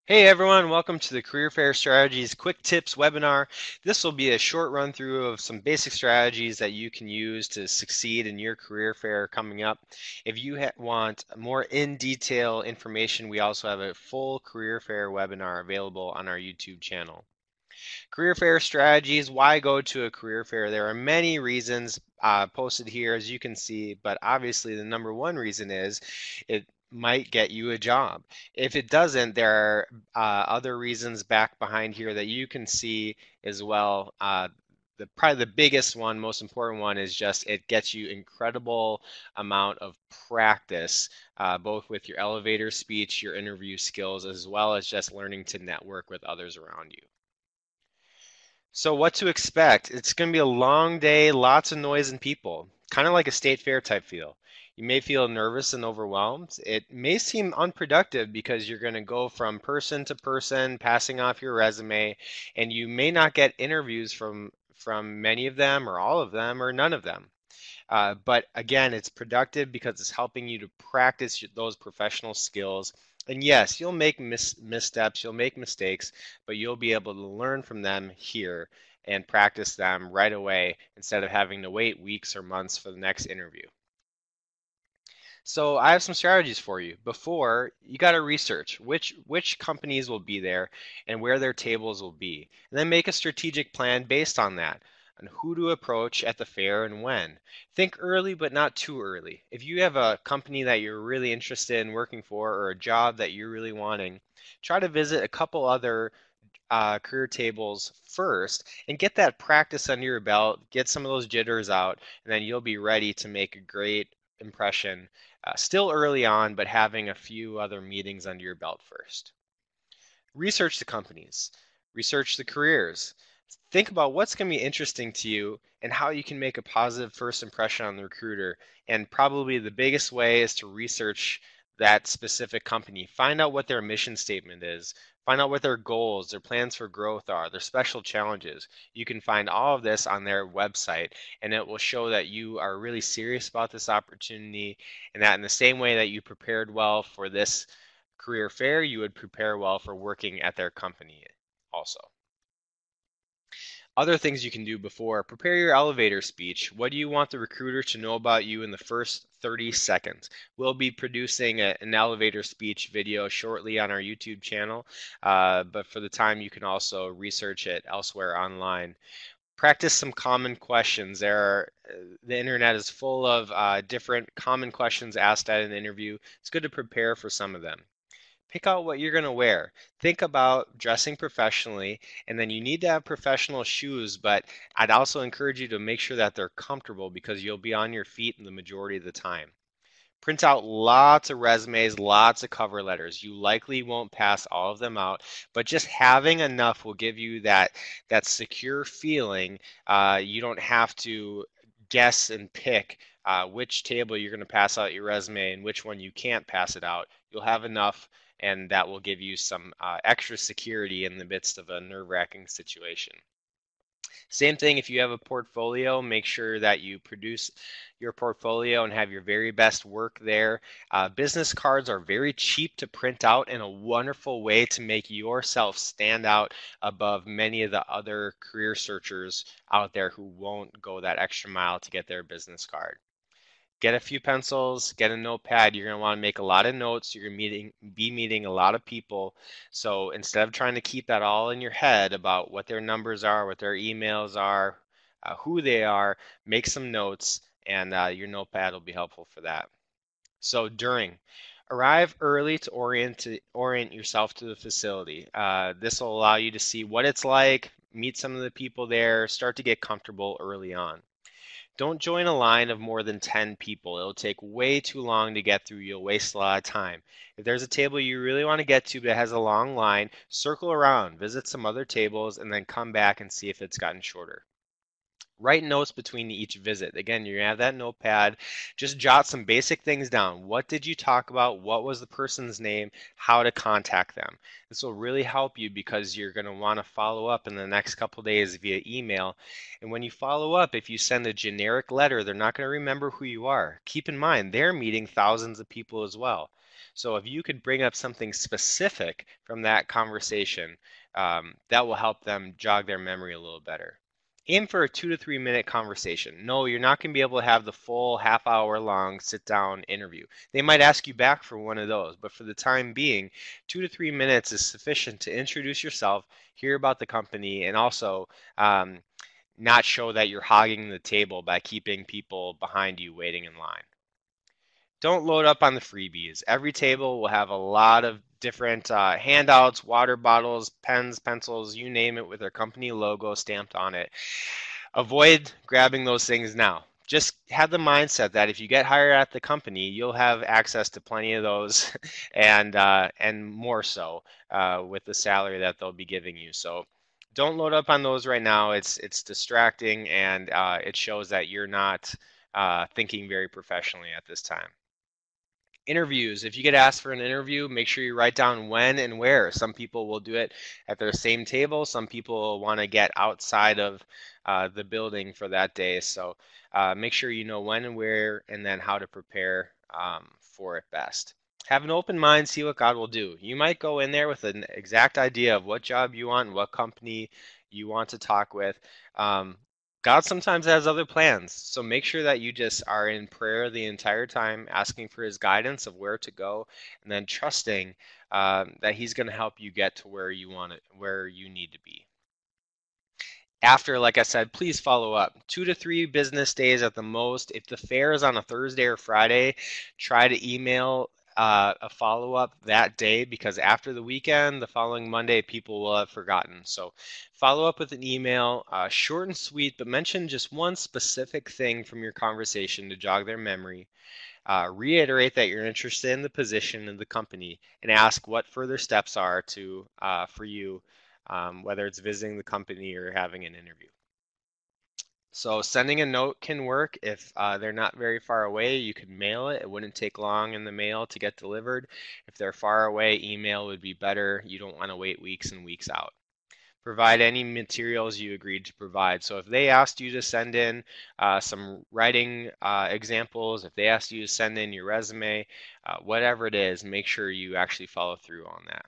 Hey everyone, welcome to the Career Fair Strategies Quick Tips webinar. This will be a short run through of some basic strategies that you can use to succeed in your career fair coming up. If you want more in detail information, we also have a full career fair webinar available on our YouTube channel. Career fair strategies, why go to a career fair? There are many reasons posted here, as you can see, but obviously the number one reason is it might get you a job. If it doesn't, there are other reasons back behind here that you can see as well. Probably the biggest one, most important one, is just it gets you incredible amount of practice, both with your elevator speech, your interview skills, as well as just learning to network with others around you. So what to expect? It's going to be a long day, lots of noise and people, kind of like a state fair type feel. You may feel nervous and overwhelmed. It may seem unproductive because you're going to go from person to person, passing off your resume, and you may not get interviews from many of them or all of them or none of them. But again, it's productive because it's helping you to practice those professional skills. And yes, you'll make missteps, you'll make mistakes, but you'll be able to learn from them here and practice them right away instead of having to wait weeks or months for the next interview. So I have some strategies for you. Before, you got to research which companies will be there and where their tables will be. And then make a strategic plan based on that and who to approach at the fair and when. Think early but not too early. If you have a company that you're really interested in working for or a job that you're really wanting, try to visit a couple other career tables first and get that practice under your belt, get some of those jitters out, and then you'll be ready to make a great impression still early on, but having a few other meetings under your belt first. Research the companies, research the careers. Think about what's going to be interesting to you and how you can make a positive first impression on the recruiter. And probably the biggest way is to research that specific company. Find out what their mission statement is. Find out what their goals, their plans for growth are, their special challenges. You can find all of this on their website, and it will show that you are really serious about this opportunity, and that in the same way that you prepared well for this career fair, you would prepare well for working at their company also. Other things you can do before, prepare your elevator speech. What do you want the recruiter to know about you in the first 30 seconds? We'll be producing an elevator speech video shortly on our YouTube channel, but for the time you can also research it elsewhere online. Practice some common questions. The internet is full of different common questions asked at an interview. It's good to prepare for some of them. Pick out what you're going to wear. Think about dressing professionally, and then you need to have professional shoes, but I'd also encourage you to make sure that they're comfortable because you'll be on your feet the majority of the time. Print out lots of resumes, lots of cover letters. You likely won't pass all of them out, but just having enough will give you that secure feeling. You don't have to guess and pick which table you're going to pass out your resume and which one you can't pass it out. You'll have enough, and that will give you some extra security in the midst of a nerve-wracking situation. Same thing if you have a portfolio, make sure that you produce your portfolio and have your very best work there. Business cards are very cheap to print out and a wonderful way to make yourself stand out above many of the other career searchers out there who won't go that extra mile to get their business card. Get a few pencils, get a notepad. You're going to want to make a lot of notes. You're going to be meeting a lot of people. So instead of trying to keep that all in your head about what their numbers are, what their emails are, who they are, make some notes, and your notepad will be helpful for that. So arrive early to orient yourself to the facility. This will allow you to see what it's like, meet some of the people there, start to get comfortable early on. Don't join a line of more than 10 people. It'll take way too long to get through. You'll waste a lot of time. If there's a table you really want to get to but has a long line, circle around, visit some other tables, and then come back and see if it's gotten shorter. Write notes between each visit. Again, you're going to have that notepad. Just jot some basic things down. What did you talk about? What was the person's name? How to contact them. This will really help you because you're going to want to follow up in the next couple days via email. And when you follow up, if you send a generic letter, they're not going to remember who you are. Keep in mind, they're meeting thousands of people as well. So if you could bring up something specific from that conversation, that will help them jog their memory a little better. Aim for a 2 to 3 minute conversation. No, you're not going to be able to have the full half-hour long sit down interview. They might ask you back for one of those, but for the time being, 2 to 3 minutes is sufficient to introduce yourself, hear about the company, and also not show that you're hogging the table by keeping people behind you waiting in line. Don't load up on the freebies. Every table will have a lot of different handouts, water bottles, pens, pencils, you name it, with their company logo stamped on it. Avoid grabbing those things now. Just have the mindset that if you get hired at the company, you'll have access to plenty of those, and more so with the salary that they'll be giving you. So don't load up on those right now. It's distracting, and it shows that you're not thinking very professionally at this time. Interviews. If you get asked for an interview, make sure you write down when and where. Some people will do it at their same table. Some people want to get outside of the building for that day. So make sure you know when and where, and then how to prepare for it best. Have an open mind, see what God will do. You might go in there with an exact idea of what job you want and what company you want to talk with. God sometimes has other plans, so make sure that you just are in prayer the entire time, asking for His guidance of where to go, and then trusting that He's going to help you get to where you want it, where you need to be. After, like I said, please follow up. 2 to 3 business days at the most. If the fair is on a Thursday or Friday, try to email a follow-up that day, because after the weekend, the following Monday, people will have forgotten. So follow up with an email, short and sweet, but mention just one specific thing from your conversation to jog their memory. Reiterate that you're interested in the position of the company, and ask what further steps are for you, whether it's visiting the company or having an interview. So sending a note can work. If they're not very far away, you could mail it. It wouldn't take long in the mail to get delivered. If they're far away, email would be better. You don't want to wait weeks and weeks out. Provide any materials you agreed to provide. So if they asked you to send in some writing examples, if they asked you to send in your resume, whatever it is, make sure you actually follow through on that.